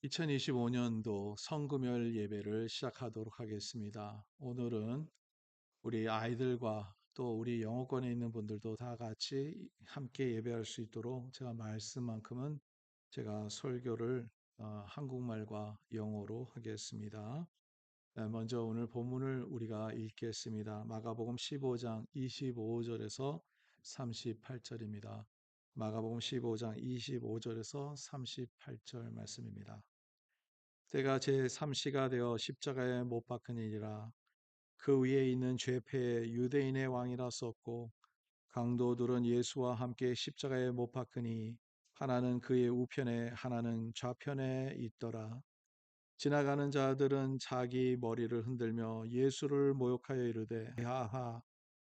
2025년도 성금요일 예배를 시작하도록 하겠습니다. 오늘은 우리 아이들과 또 우리 영어권에 있는 분들도 다 같이 함께 예배할 수 있도록 제가 말씀만큼은 제가 설교를 한국말과 영어로 하겠습니다. 먼저 오늘 본문을 우리가 읽겠습니다. 마가복음 15장 25절에서 38절입니다. 마가복음 15장 25절에서 38절 말씀입니다. 때가 제3시가 되어 십자가에 못 박히니라. 그 위에 있는 죄패에 유대인의 왕이라 썼고 강도들은 예수와 함께 십자가에 못 박히니 하나는 그의 우편에 하나는 좌편에 있더라. 지나가는 자들은 자기 머리를 흔들며 예수를 모욕하여 이르되 하하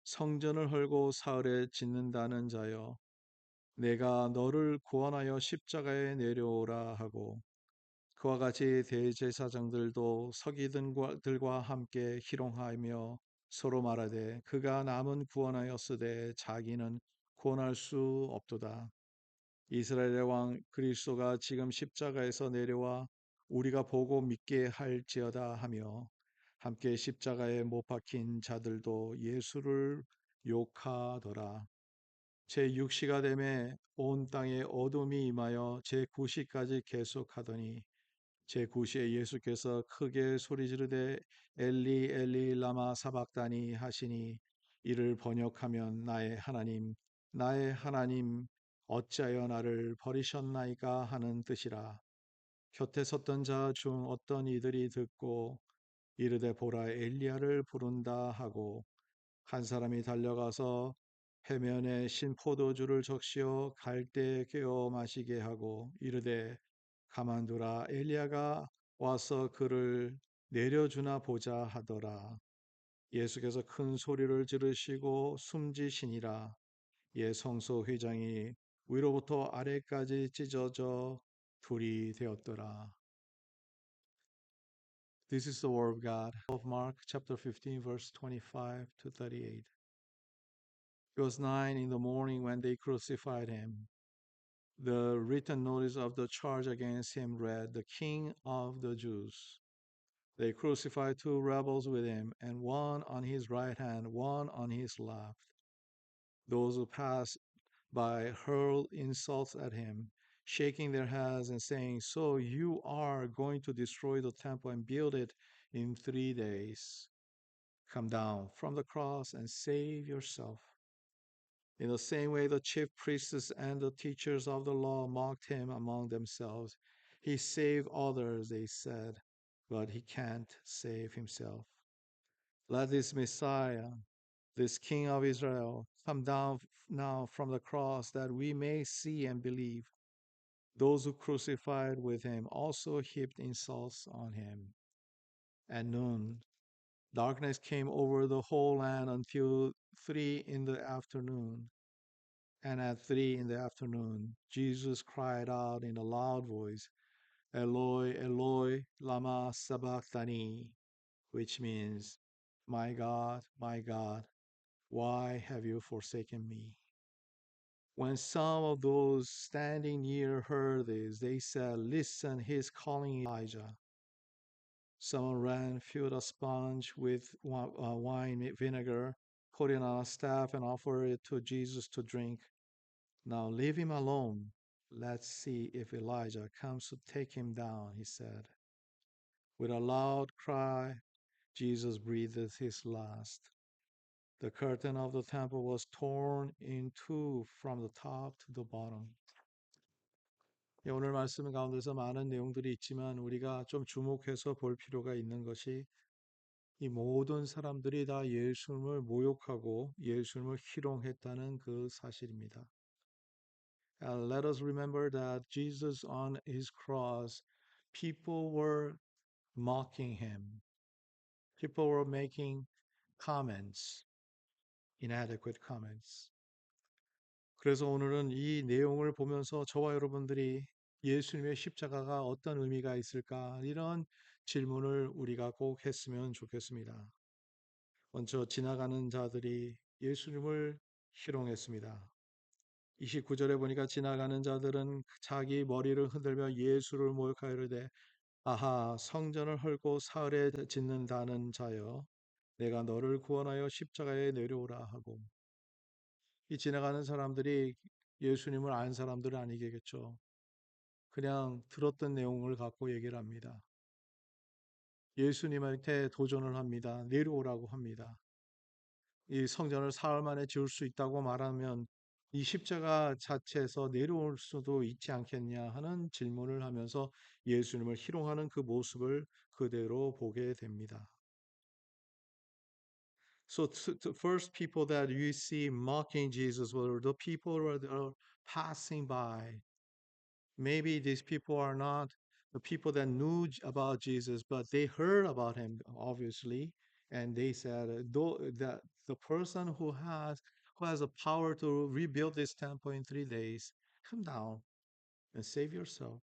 성전을 헐고 사흘에 짓는다는 자여 내가 너를 구원하여 십자가에 내려오라 하고 그와 같이 대제사장들도 서기관들과 함께 희롱하며 서로 말하되 그가 남은 구원하였으되 자기는 구원할 수 없도다. 이스라엘의 왕 그리스도가 지금 십자가에서 내려와 우리가 보고 믿게 할지어다 하며 함께 십자가에 못 박힌 자들도 예수를 욕하더라. 제6시가 되매 온 땅에 어둠이 임하여 제9시까지 계속하더니 제9시에 예수께서 크게 소리 지르되 엘리 엘리 라마 사박다니 하시니 이를 번역하면 나의 하나님 어찌하여 나를 버리셨나이까 하는 뜻이라. 곁에 섰던 자 중 어떤 이들이 듣고 이르되 보라 엘리야를 부른다 하고 한 사람이 달려가서 해면에 신 포도주를 적시어 갈대에 깨어 마시게 하고 이르되 가만두라 엘리야가 와서 그를 내려주나 보자 하더라. 예수께서 큰 소리를 지르시고 숨지시니라. 예 성소 회장이 위로부터 아래까지 찢어져 둘이 되었더라. This is the word of God of Mark chapter 15 verse 25 to 38. It was 9 in the morning when they crucified him. The written notice of the charge against him read, "The King of the Jews." They crucified two rebels with him, and one on his right hand, one on his left. Those who passed by hurled insults at him, shaking their heads and saying, "So you are going to destroy the temple and build it in 3 days? Come down from the cross and save yourself." In the same way, the chief priests and the teachers of the law mocked him among themselves. He saved others, they said, but he can't save himself. Let this Messiah, this King of Israel, come down now from the cross that we may see and believe. Those who crucified with him also heaped insults on him. At noon, darkness came over the whole land until 3 in the afternoon. And at 3 in the afternoon, Jesus cried out in a loud voice, "Eloi, Eloi, lama sabachthani," which means, my God, why have you forsaken me?" When some of those standing near heard this, they said, "Listen, he's calling Elijah." Someone ran, filled a sponge with wine vinegar, put it on a staff, and offered it to Jesus to drink. "Now leave him alone. Let's see if Elijah comes to take him down," he said. With a loud cry, Jesus breathed his last. The curtain of the temple was torn in two from the top to the bottom. 오늘 말씀 가운데서 많은 내용들이 있지만 우리가 좀 주목해서 볼 필요가 있는 것이 이 모든 사람들이 다 예수님을 모욕하고 예수님을 희롱했다는 그 사실입니다. Let us remember that Jesus on his cross, people were mocking him. People were making comments, inadequate comments. 그래서 오늘은 이 내용을 보면서 저와 여러분들이 예수님의 십자가가 어떤 의미가 있을까? 이런 질문을 우리가 꼭 했으면 좋겠습니다. 먼저 지나가는 자들이 예수님을 희롱했습니다. 29절에 보니까 지나가는 자들은 자기 머리를 흔들며 예수를 모욕하여되 아하 성전을 헐고 사흘에 짓는다는 자여 내가 너를 구원하여 십자가에 내려오라 하고 이 지나가는 사람들이 예수님을 안 사람들은 아니겠죠. 그냥 들었던 내용을 갖고 얘기를 합니다. 예수님한테 도전을 합니다. 내려오라고 합니다. 이 성전을 사흘 만에 지을 수 있다고 말하면 이 십자가 자체에서 내려올 수도 있지 않겠냐 하는 질문을 하면서 예수님을 희롱하는 그 모습을 그대로 보게 됩니다. So the first people that you see mocking Jesus were the people who are passing by. Maybe these people are not the people that knew about Jesus, but they heard about him, obviously, and they said, though that the person who has the power to rebuild this temple in 3 days, come down and save yourself.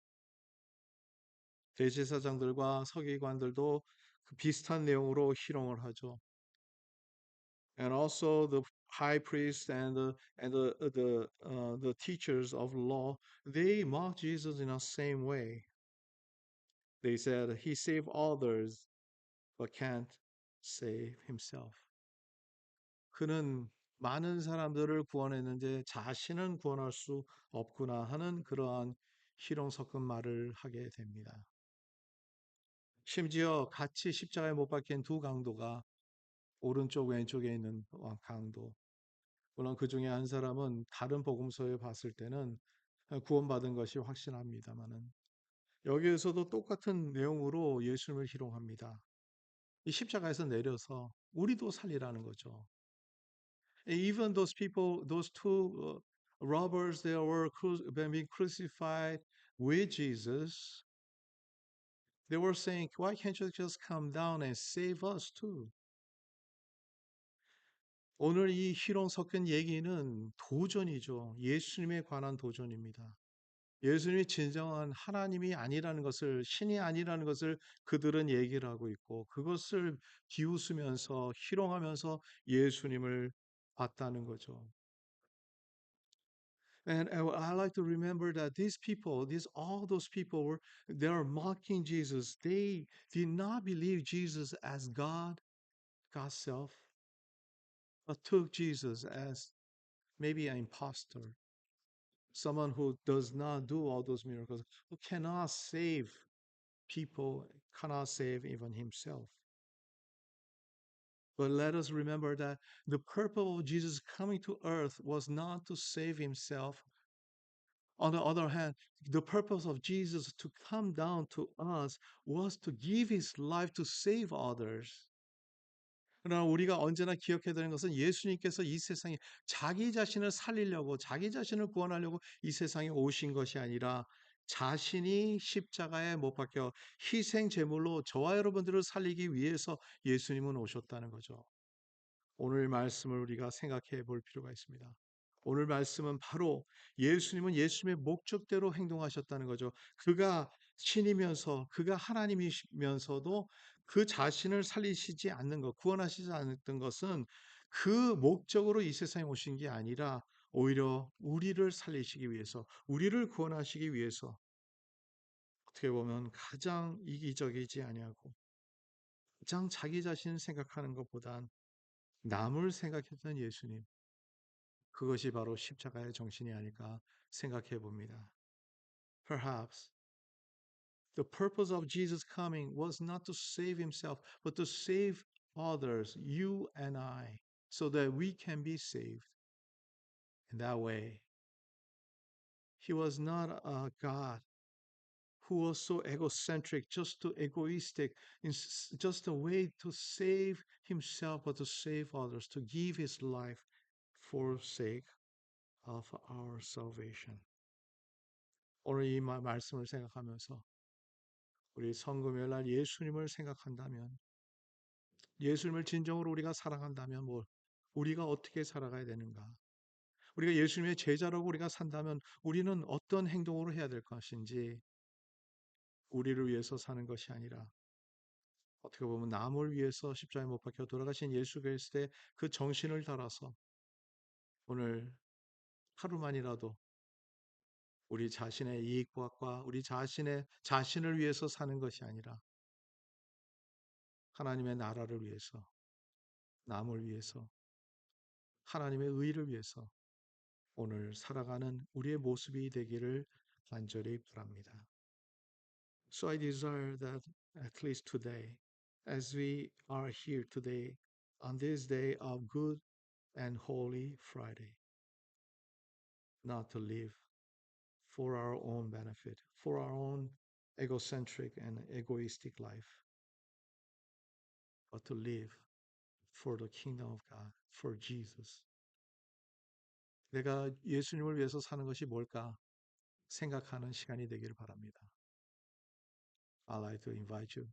대제사장들과 서기관들도 그 비슷한 내용으로 희롱을 하죠. And also the high priest and the teachers of law, they mock Jesus in the same way. They said he saved others but can't save himself. 그는 많은 사람들을 구원했는데 자신은 구원할 수 없구나 하는 그러한 희롱 섞은 말을 하게 됩니다. 심지어 같이 십자가에 못 박힌 두 강도가 오른쪽 왼쪽에 있는 강도, 물론 그 중에 한 사람은 다른 복음서에 봤을 때는 구원받은 것이 확신합니다만은 여기에서도 똑같은 내용으로 예수님을 희롱합니다. 이 십자가에서 내려서 우리도 살리라는 거죠. Even those people, those two robbers, they were being crucified with Jesus. They were saying, "Why can't you just come down and save us too?" 오늘 이 희롱 섞인 얘기는 도전이죠. 예수님에 관한 도전입니다. 예수님이 진정한 하나님이 아니라는 것을, 신이 아니라는 것을 그들은 얘기를 하고 있고, 그것을 비웃으면서, 희롱하면서 예수님을 봤다는 거죠. And I like to remember that these people, all those people they are mocking Jesus. They did not believe Jesus as God, God's self, but took Jesus as maybe an imposter, someone who does not do all those miracles, who cannot save people, cannot save even himself. But let us remember that the purpose of Jesus coming to earth was not to save himself. On the other hand, the purpose of Jesus to come down to us was to give his life to save others. 그러나 우리가 언제나 기억해야 되는 것은 예수님께서 이 세상에 자기 자신을 살리려고, 자기 자신을 구원하려고 이 세상에 오신 것이 아니라 자신이 십자가에 못 박혀 희생 제물로 저와 여러분들을 살리기 위해서 예수님은 오셨다는 거죠. 오늘 말씀을 우리가 생각해 볼 필요가 있습니다. 오늘 말씀은 바로 예수님은 예수님의 목적대로 행동하셨다는 거죠. 그가 신이면서 그가 하나님이시면서도 그 자신을 살리시지 않는 것, 구원하시지 않았던 것은 그 목적으로 이 세상에 오신 게 아니라 오히려 우리를 살리시기 위해서, 우리를 구원하시기 위해서 어떻게 보면 가장 이기적이지 아니하고 가장 자기 자신을 생각하는 것보단 남을 생각했던 예수님. 그것이 바로 십자가의 정신이 아닐까 생각해 봅니다. Perhaps the purpose of Jesus coming was not to save himself, but to save others, you and I, so that we can be saved. In that way, he was not a God who was so egocentric, just too egoistic, just a way to save himself, but to save others, to give his life for sake of our salvation. 오늘 이 말씀을 생각하면서 우리 성금요일 날 예수님을 생각한다면, 예수님을 진정으로 우리가 사랑한다면 우리가 어떻게 살아가야 되는가? 우리가 예수님의 제자라고 우리가 산다면 우리는 어떤 행동으로 해야 될 것인지, 우리를 위해서 사는 것이 아니라 어떻게 보면 남을 위해서 십자가에 못 박혀 돌아가신 예수 그리스도의 그 정신을 따라서 오늘 하루만이라도 우리 자신의 이익과 우리 자신을 위해서 사는 것이 아니라 하나님의 나라를 위해서, 남을 위해서, 하나님의 의를 위해서 오늘 살아가는 우리의 모습이 되기를 간절히 바랍니다. So I desire that at least today, as we are here today on this day of Good and Holy Friday, not to live for our own benefit, for our own egocentric and egoistic life, but to live for the kingdom of God, for Jesus. 내가 예수님을 위해서 사는 것이 뭘까 생각하는 시간이 되기를 바랍니다. I'd like to invite you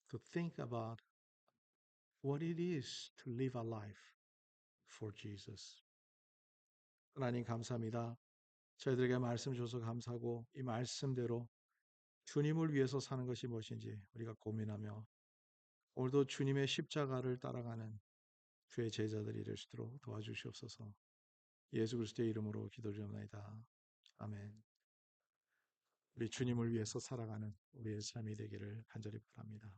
to think about what it is to live a life for Jesus. 하나님 감사합니다. 저희들에게 말씀 주셔서 감사하고 이 말씀대로 주님을 위해서 사는 것이 무엇인지 우리가 고민하며 오늘도 주님의 십자가를 따라가는 주의 제자들이 될 수 있도록 도와주시옵소서. 예수 그리스도의 이름으로 기도드립니다. 아멘. 우리 주님을 위해서 살아가는 우리의 삶이 되기를 간절히 바랍니다.